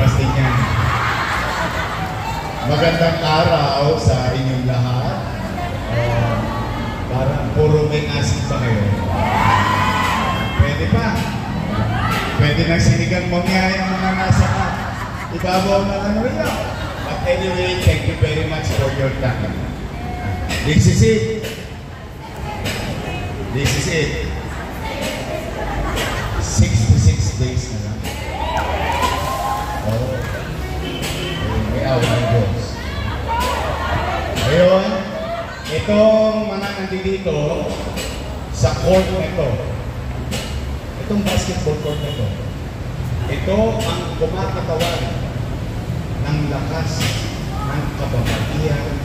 pastig yan. Magandang araw sa inyong lahat. Parang puro may asin pa kayo. Pwede pa. Pwede nang sinigang mamaya yung mga nasa ka. Ibabaw na lang rin yun. But anyway, thank you very much for your time. This is it. This is it. 66 days na lang. Oh. May awa ng Diyos. Ngayon, itong mga nandito sa court na ito, itong basketball court na ito, ito ang kumakatawan ng lakas ng kababaihan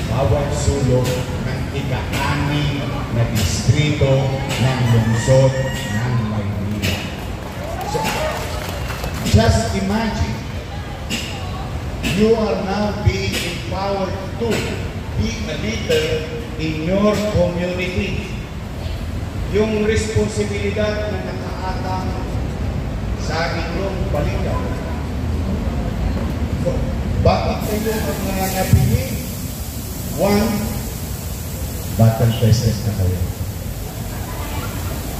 bawat sulok ng ika-anim na distrito ng lungsod ng Maynila. So, just imagine, you are now being empowered to be a leader in your community. Yung responsibilidad na nakaatang sa inyong balikan. So, bakit kayo ang mga napili? One, battle tested na kayo.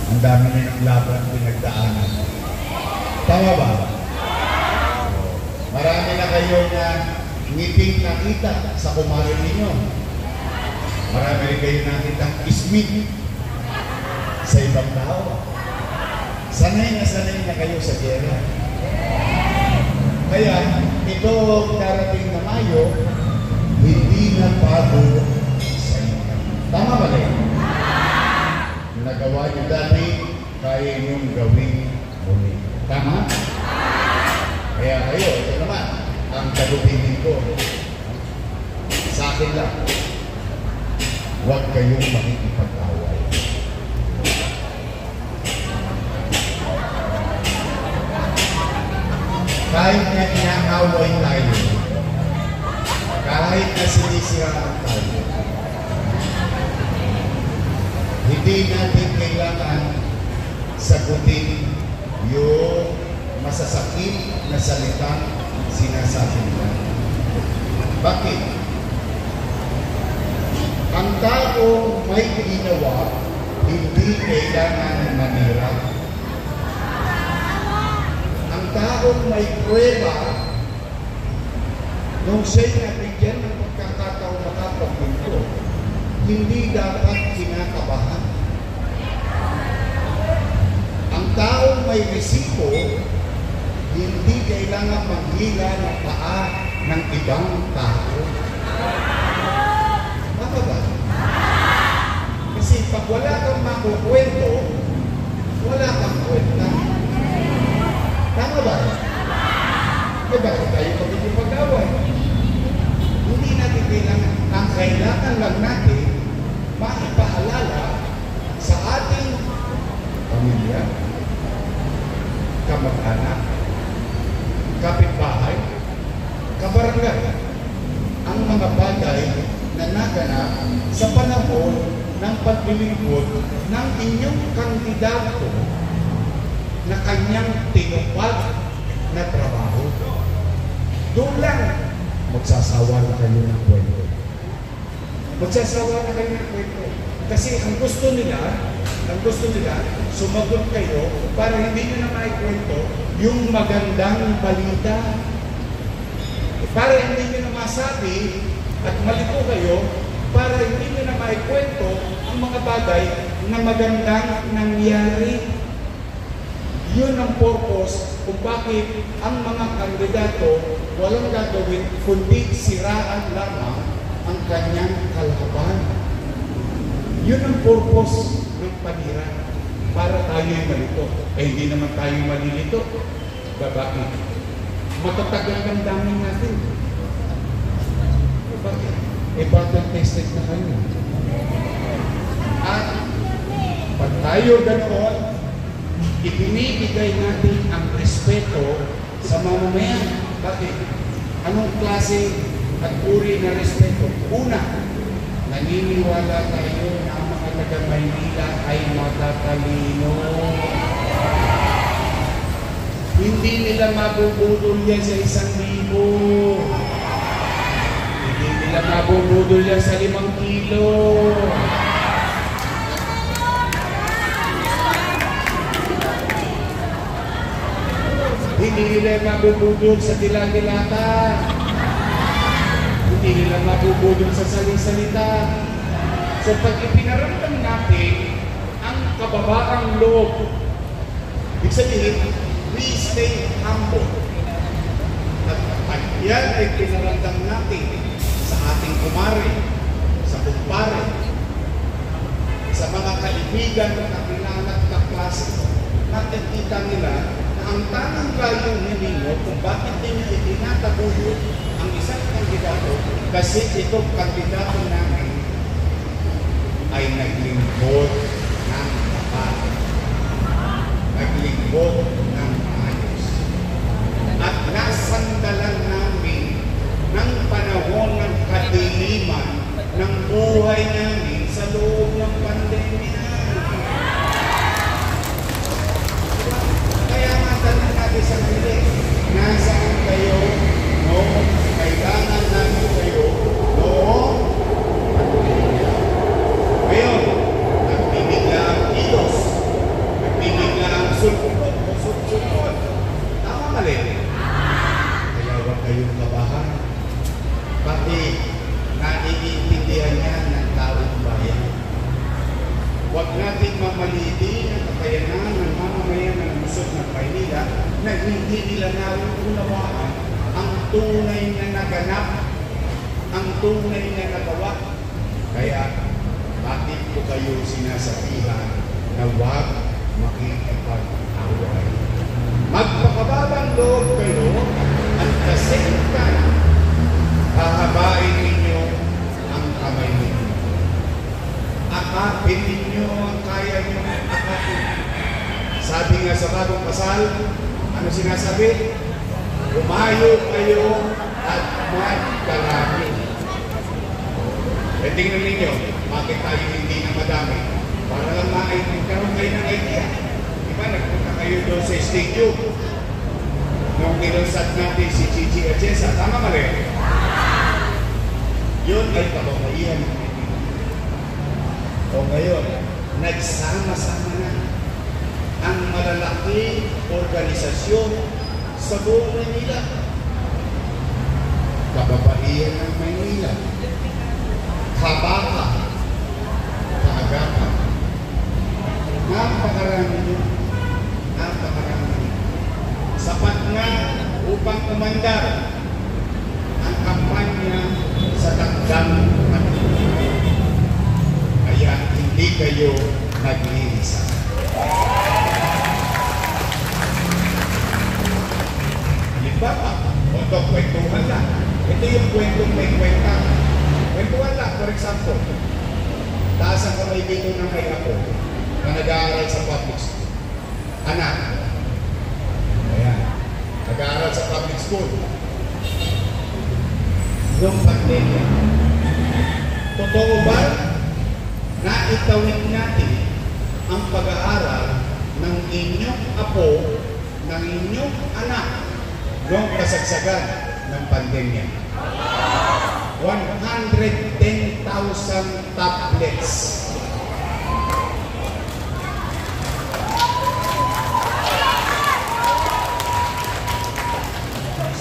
Ang dami nyo ng laban pinagdaanan. Tama ba? Marami na kayo na ngiting nakita sa kumarin ninyo. Marami rin kayo nakitang ismit sa ibang tao. Sanay na kayo sa gera. Kaya, ito darating na Mayo, hindi na bago sa inyo. Tama ba rin? Yung nagawa nyo dati, kaya nyong gawin muli. Tama? Kaya kayo, ito naman, ang kalupinin ko. Sa akin lang, huwag kayong makikipag-away. Kahit na inaaway tayo, kahit na sinisiraan tayo, hindi natin kailangan sagutin yung masasakit na salitang sinasabi nila. Bakit? Ang tao may ginawa, hindi kailangan manira. Ang tao may prueba, nung siya'y nabigyan ng pagkakataon makapagpinto, hindi dapat kinakabahan. Ang taong may resibo, hindi kailangan maghila ng paa ng ibang tao. Tama ba? Kasi pag wala kang makukwento, wala kang kwenta. Tama ba? Eh bakit tayo magiging-pag-away? Hindi natin kailangan. Ang kailangan lang natin, maipaalala sa ating pamilya, kamag-anak, kapitbahay, kabarangay, ang mga bagay na naganap sa panahon ng paglilingkod ng inyong kandidato na kanyang tinupad na trabaho. Doon lang, magsasawa na kayo ng kwento. Magsasawa na kayo ng kwento. Kasi ang gusto nila, sumagot kayo para hindi nyo na maikwento yung magandang balita. Para hindi nyo na masabi at malito kayo, para hindi nyo na maikwento ang mga bagay na magandang nangyari. Yun ang purpose kung bakit ang mga kandidato walang gagawin kundi siraan lamang ang kanyang kalaban. Yun ang purpose ng panira. Para tayo'y malito. Eh hindi naman tayo malilito. Bakit? Matatagal ang daming natin. Bakit? Eh battle tested na kayo. At pag tayo ganoon, ibinibigay natin ang respeto sa mamamayan. Bakit? Anong klase at uri na respeto? Una, naniniwala tayo na ang mga taga-Maynila ay matatalino. Hindi nila mabubudol yan sa 1,000. Hindi nila mabubudol yan sa 5 kilo. Hindi nila mabubudol sa dilag-dilata. Hindi nila mabubudol sa salita. So pag ipinaramdam natin ang kababaang loob, ibig sabihin, we stay humble. At pag yan ay pinaramdam natin sa ating kumare, sa kumpare, sa mga kaibigan na kakilanat na klase, nakikita nila na ang tanang gayong ninyo kung bakit ninyo itinatabuyo ang isang kandidato kasi itong kandidato namin ay naglingkod ng tapat, naglingkod ng ayos, at nasandalan namin ng panahon ng kadiliman ng buhay namin sa loob ng pandemya. Kaya matanong natin sa sarili, nasaan kayo noong kailangan namin kayo noong ngayon, nagbibigla ang kilos, nagbibigla ang sulpot o sulpot. Tama mali? Kaya huwag kayong kabahan. Pati naiintindihan yan ng taong bayan. Huwag natin mamalitin ang kakayanan ng mamamayan ng lungsod ng Maynila na hindi nila nauunawaan ang tunay na naganap, ang tunay na nagawa. Kaya, bakit ko kayo sinasabihan na huwag makikipag-away? Magpakababang loob kayo at kasingkan, hahabain ninyo ang kamay ninyo. Akapin ninyo ang kaya nyo akapin. Sabi nga sa bagong kasal, ano sinasabi? Umayo kayo at magkarami. Tingnan ninyo, bakit tayo hindi na madami? Para lang magkaroon kayo ng idea. Diba, nagpunta kayo doon sa stadium. Nung nilansad natin si Gigi Atienza, tama mali? Yun ay kababaihan ng Pilipinas. O ngayon, nagsama-sama na ang malalaking organisasyon sa buong Maynila. Kababaihan ng Maynila. Kabaka, kaagapan. Napakarami nyo. Napakarami nyo. Sapat nga upang umandar ang kampanya sa takdang Manila. Kaya hindi kayo nag-iisa. Halimbawa, ito kwentuhan lang. Ito yung kwentong may kwenta. Kwentuhan lang, for example, taas ang kamay dito ng may ako na nag-aaral sa public school. Anak. Ayan. Nag-aaral sa public school. Yung pandemya. Totoo ba na itawid natin ang pag-aaral ng inyong apo, ng inyong anak noong kasagsagan ng pandemya? 110,000 tablets.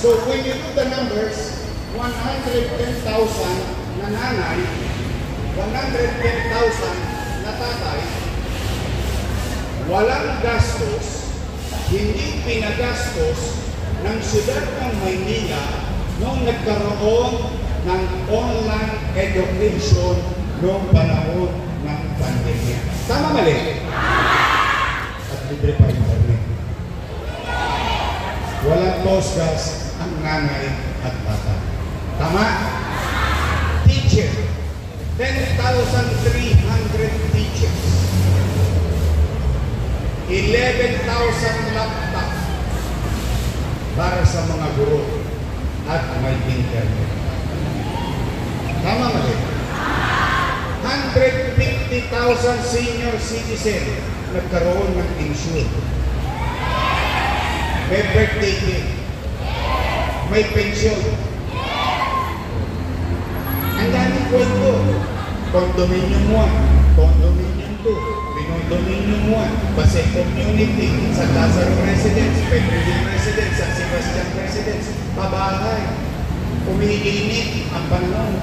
So when you do the numbers, 110,000 na nanay, 110,000 na tatay, walang gastos, hindi pinagastos ng siyudad ng Maynila noong nagkaroon ng online education noong panahon ng pandemya. Tama mali? At libre pa internet. Walang tosgas ang nanay at bata. Tama? Teacher. 10,300 teachers. 11,000 laptop para sa mga guro at may internet. Tama mali? 150,000 senior citizen nagkaroon ng insure. May birthday cake. May pensyon. Ang daming kwento. Condominium 1, Condominium 2, Pinondominium 1, Pasay Community, San Lazaro Residence, Pedrillon Residence, San Sebastian Residence, pabahay. Umiinit ang panahon.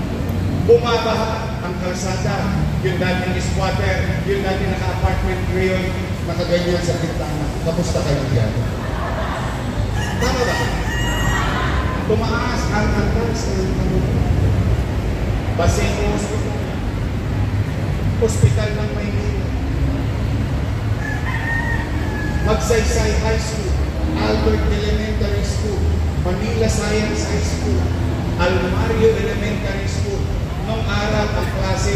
Bumabaha ang kalsada. Yung dating squatter, yung dating naka-apartment ngayon, nakaganyan sa bintana. Kamusta kayo yan? Tama ba? Tumaas ang angkas ng panahon. Baseco Hospital. Hospital ng Maynila. Magsaysay High School, Albert Elementary School, Manila Science High School, Almario Elementary School. Nung araw ang klase